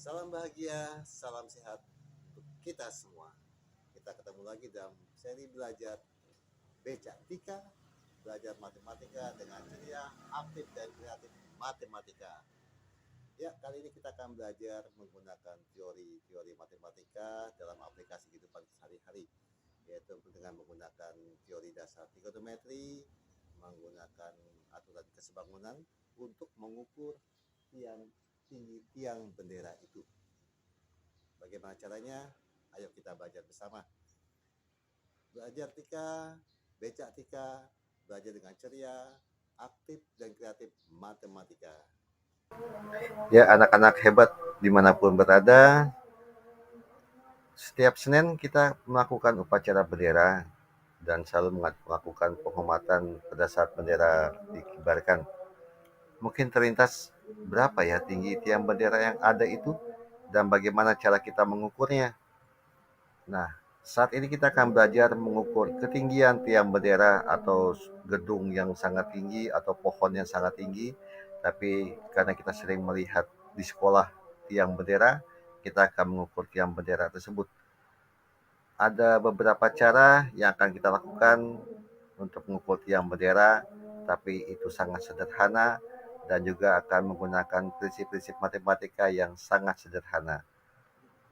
Salam bahagia, salam sehat untuk kita semua. Kita ketemu lagi dalam seri belajar Becak Tika, belajar matematika dengan ceria, aktif dan kreatif matematika. Ya, kali ini kita akan belajar menggunakan teori-teori matematika dalam aplikasi kehidupan sehari-hari, yaitu dengan menggunakan teori dasar trigonometri, menggunakan aturan kesebangunan untuk mengukur tinggi tiang bendera itu. Bagaimana caranya? Ayo kita belajar bersama. Belajar Tika, Becak Tika, belajar dengan ceria, aktif dan kreatif matematika. Ya, anak-anak hebat dimanapun berada, setiap Senin kita melakukan upacara bendera dan selalu melakukan penghormatan pada saat bendera dikibarkan. Mungkin terlintas berapa ya tinggi tiang bendera yang ada itu dan bagaimana cara kita mengukurnya. Nah, saat ini kita akan belajar mengukur ketinggian tiang bendera atau gedung yang sangat tinggi atau pohon yang sangat tinggi. Tapi karena kita sering melihat di sekolah tiang bendera, kita akan mengukur tiang bendera tersebut. Ada beberapa cara yang akan kita lakukan untuk mengukur tiang bendera, tapi itu sangat sederhana dan juga akan menggunakan prinsip-prinsip matematika yang sangat sederhana.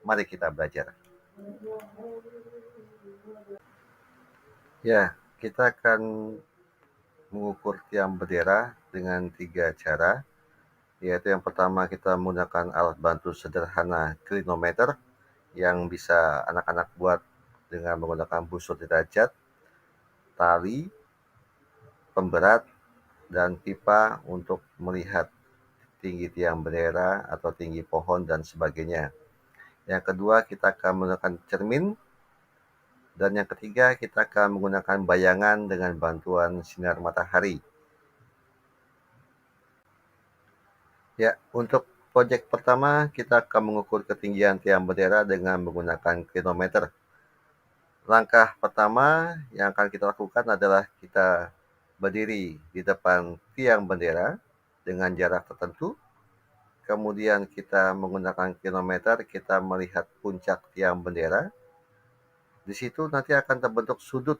Mari kita belajar. Ya, kita akan mengukur tiang bendera dengan 3 cara, yaitu yang pertama kita menggunakan alat bantu sederhana klinometer yang bisa anak-anak buat dengan menggunakan busur derajat, tali, pemberat, dan pipa untuk melihat tinggi tiang bendera atau tinggi pohon dan sebagainya. Yang kedua kita akan menggunakan cermin, dan yang ketiga kita akan menggunakan bayangan dengan bantuan sinar matahari. Ya, untuk proyek pertama kita akan mengukur ketinggian tiang bendera dengan menggunakan klinometer. Langkah pertama yang akan kita lakukan adalah kita berdiri di depan tiang bendera dengan jarak tertentu. Kemudian kita menggunakan klinometer, kita melihat puncak tiang bendera. Di situ nanti akan terbentuk sudut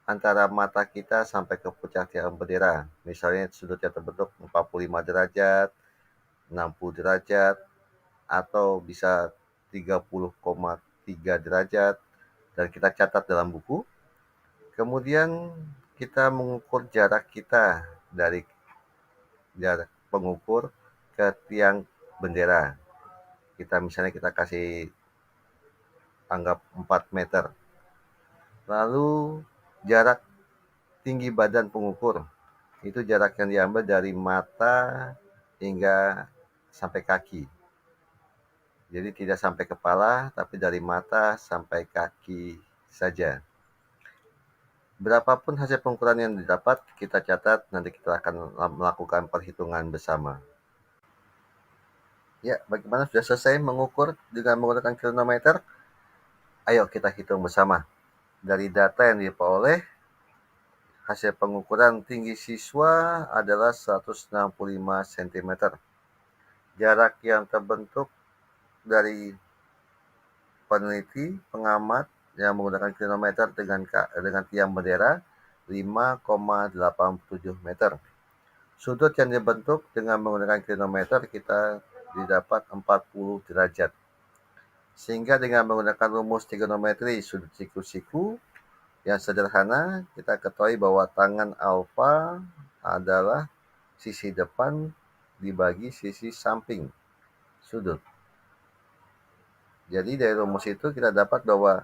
antara mata kita sampai ke puncak tiang bendera. Misalnya sudutnya terbentuk 45 derajat, 60 derajat, atau bisa 30,3 derajat, dan kita catat dalam buku. Kemudian kita mengukur jarak kita dari jarak pengukur ke tiang bendera. Misalnya kita kasih anggap 4 meter. Lalu jarak tinggi badan pengukur, itu jarak yang diambil dari mata hingga sampai kaki. Jadi tidak sampai kepala, tapi dari mata sampai kaki saja. Berapapun hasil pengukuran yang didapat, kita catat, nanti kita akan melakukan perhitungan bersama. Ya, bagaimana sudah selesai mengukur dengan menggunakan kronometer? Ayo kita hitung bersama. Dari data yang diperoleh, hasil pengukuran tinggi siswa adalah 165 cm. Jarak yang terbentuk dari peneliti, pengamat yang menggunakan kronometer dengan tiang bendera 5,87 meter. Sudut yang dibentuk dengan menggunakan kronometer kita didapat 40 derajat. Sehingga dengan menggunakan rumus trigonometri sudut siku-siku yang sederhana, kita ketahui bahwa tangan alfa adalah sisi depan dibagi sisi samping sudut. Jadi dari rumus itu kita dapat bahwa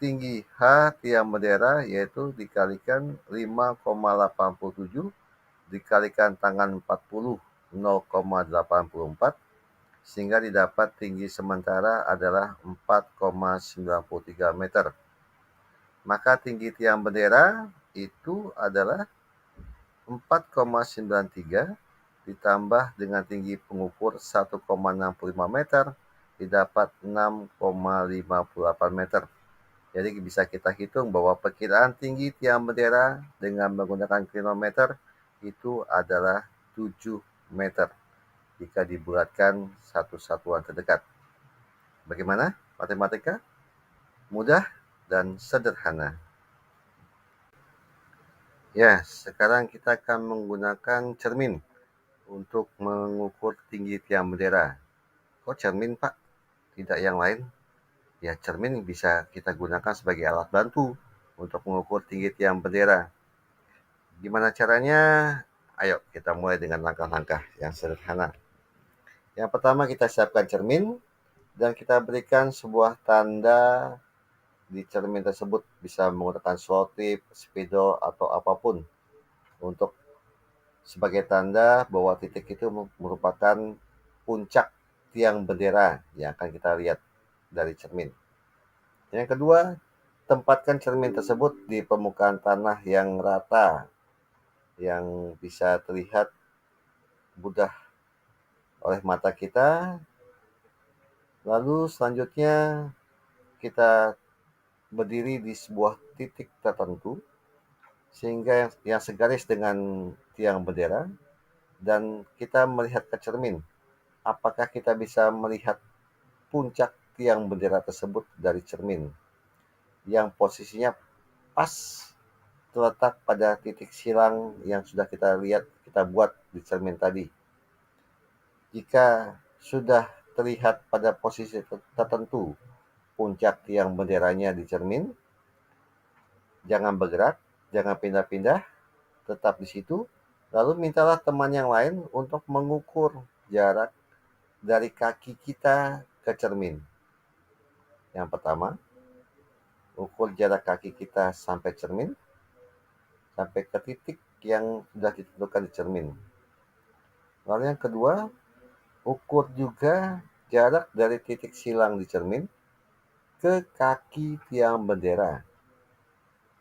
tinggi H tiang bendera yaitu dikalikan 5,87 dikalikan tangan 40 0,84 sehingga didapat tinggi sementara adalah 4,93 meter. Maka tinggi tiang bendera itu adalah 4,93 ditambah dengan tinggi pengukur 1,65 meter didapat 6,58 meter. Jadi bisa kita hitung bahwa perkiraan tinggi tiang bendera dengan menggunakan kronometer itu adalah 7 meter. jika dibulatkan satu satuan terdekat. Bagaimana matematika? Mudah dan sederhana. Ya, sekarang kita akan menggunakan cermin untuk mengukur tinggi tiang bendera. Kok cermin, Pak? Tidak yang lain? Ya, cermin bisa kita gunakan sebagai alat bantu untuk mengukur tinggi tiang bendera. Gimana caranya? Ayo kita mulai dengan langkah-langkah yang sederhana. Yang pertama kita siapkan cermin dan kita berikan sebuah tanda di cermin tersebut, bisa menggunakan selotip, spidol, atau apapun untuk sebagai tanda bahwa titik itu merupakan puncak tiang bendera yang akan kita lihat dari cermin. Yang kedua, tempatkan cermin tersebut di permukaan tanah yang rata, yang bisa terlihat mudah oleh mata kita. Lalu selanjutnya kita berdiri di sebuah titik tertentu sehingga yang segaris dengan tiang bendera, dan kita melihat ke cermin. Apakah kita bisa melihat puncak tiang bendera tersebut dari cermin yang posisinya pas terletak pada titik silang yang sudah kita lihat, kita buat di cermin tadi. Jika sudah terlihat pada posisi tertentu puncak tiang benderanya di cermin, jangan bergerak, jangan pindah-pindah, tetap di situ. Lalu mintalah teman yang lain untuk mengukur jarak dari kaki kita ke cermin. Yang pertama, ukur jarak kaki kita sampai cermin, sampai ke titik yang sudah ditentukan di cermin. Lalu yang kedua, ukur juga jarak dari titik silang di cermin ke kaki tiang bendera.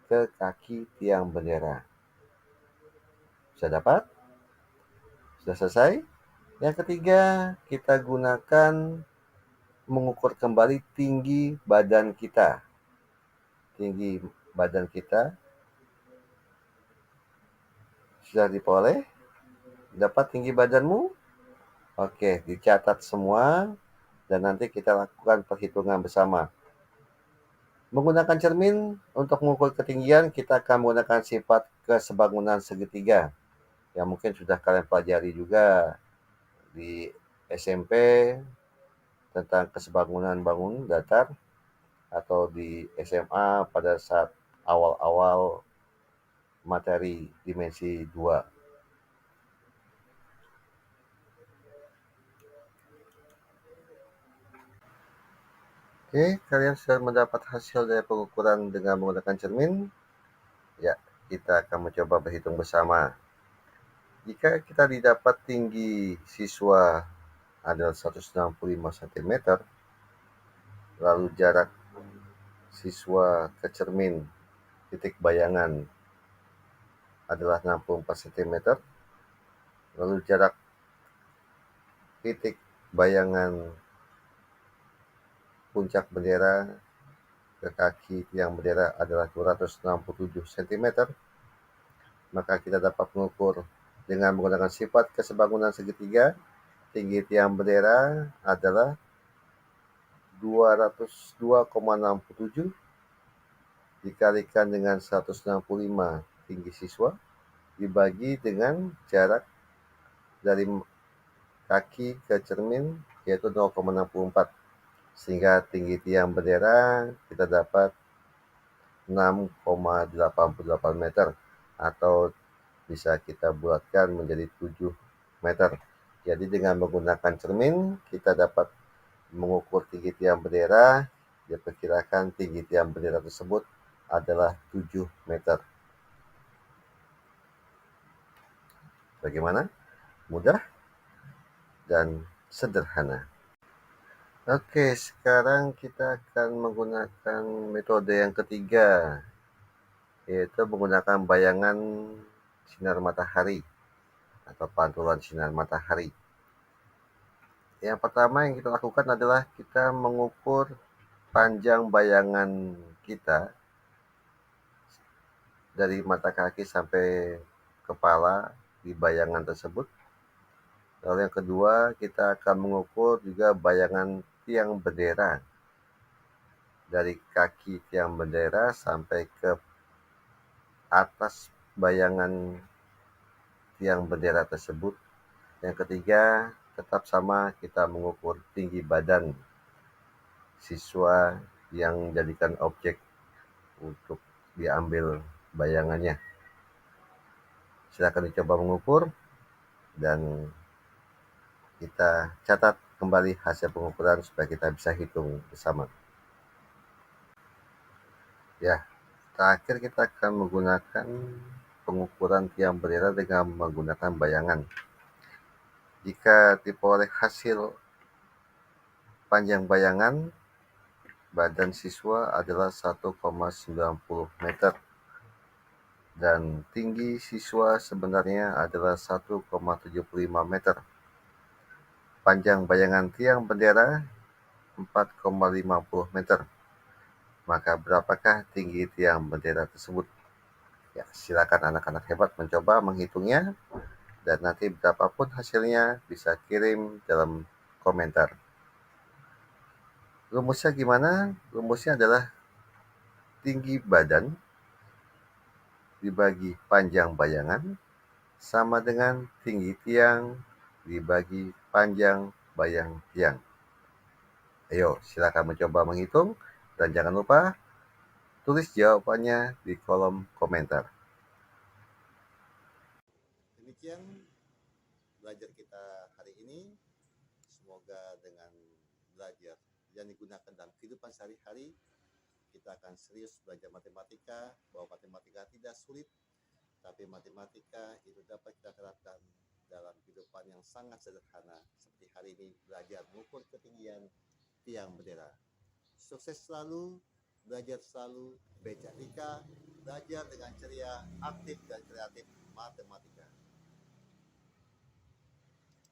Ke kaki tiang bendera. Sudah dapat? Sudah selesai? Yang ketiga, kita gunakan mengukur kembali tinggi badan kita. Tinggi badan kita sudah diperoleh? Dapat tinggi badanmu? Oke, dicatat semua dan nanti kita lakukan perhitungan bersama. Menggunakan cermin untuk mengukur ketinggian, kita akan menggunakan sifat kesebangunan segitiga yang mungkin sudah kalian pelajari juga di SMP tentang kesebangunan bangun datar, atau di SMA pada saat awal-awal materi dimensi 2. Oke, kalian sudah mendapat hasil dari pengukuran dengan menggunakan cermin? Ya, kita akan mencoba berhitung bersama. Jika kita didapat tinggi siswa adalah 165 cm, lalu jarak siswa ke cermin titik bayangan adalah 64 cm, lalu jarak titik bayangan puncak bendera ke kaki tiang bendera adalah 267 cm, maka kita dapat mengukur dengan menggunakan sifat kesebangunan segitiga, tinggi tiang bendera adalah 202,67 dikalikan dengan 165 tinggi siswa dibagi dengan jarak dari kaki ke cermin yaitu 0,64, sehingga tinggi tiang bendera kita dapat 6,88 meter, atau bisa kita buatkan menjadi 7 meter. Jadi dengan menggunakan cermin kita dapat mengukur tinggi tiang bendera. Diperkirakan tinggi tiang bendera tersebut adalah 7 meter. Bagaimana? Mudah dan sederhana. Oke, sekarang kita akan menggunakan metode yang ketiga, yaitu menggunakan bayangan sinar matahari atau pantulan sinar matahari. Yang pertama yang kita lakukan adalah kita mengukur panjang bayangan kita dari mata kaki sampai kepala di bayangan tersebut. Lalu yang kedua, kita akan mengukur juga bayangan tiang bendera. Dari kaki tiang bendera sampai ke atas bayangan tiang bendera tersebut. Yang ketiga, tetap sama, kita mengukur tinggi badan siswa yang jadikan objek untuk diambil bayangannya. Silakan dicoba mengukur dan kita catat kembali hasil pengukuran supaya kita bisa hitung bersama. Ya, terakhir kita akan menggunakan pengukuran tiang bendera dengan menggunakan bayangan. Jika diperoleh hasil panjang bayangan, badan siswa adalah 1,90 meter dan tinggi siswa sebenarnya adalah 1,75 meter. Panjang bayangan tiang bendera 4,50 meter. Maka berapakah tinggi tiang bendera tersebut? Ya, silakan anak-anak hebat mencoba menghitungnya dan nanti berapapun hasilnya bisa kirim dalam komentar. Rumusnya gimana? Rumusnya adalah tinggi badan dibagi panjang bayangan sama dengan tinggi tiang dibagi panjang bayang tiang. Ayo, silakan mencoba menghitung dan jangan lupa tulis jawabannya di kolom komentar. Demikian belajar kita hari ini. Semoga dengan belajar yang digunakan dalam kehidupan sehari-hari, kita akan serius belajar matematika, bahwa matematika tidak sulit, tapi matematika itu dapat kita terapkan dalam kehidupan yang sangat sederhana, seperti hari ini belajar mengukur ketinggian tiang bendera. Sukses selalu, belajar selalu, Beca Tika, belajar dengan ceria, aktif dan kreatif matematika.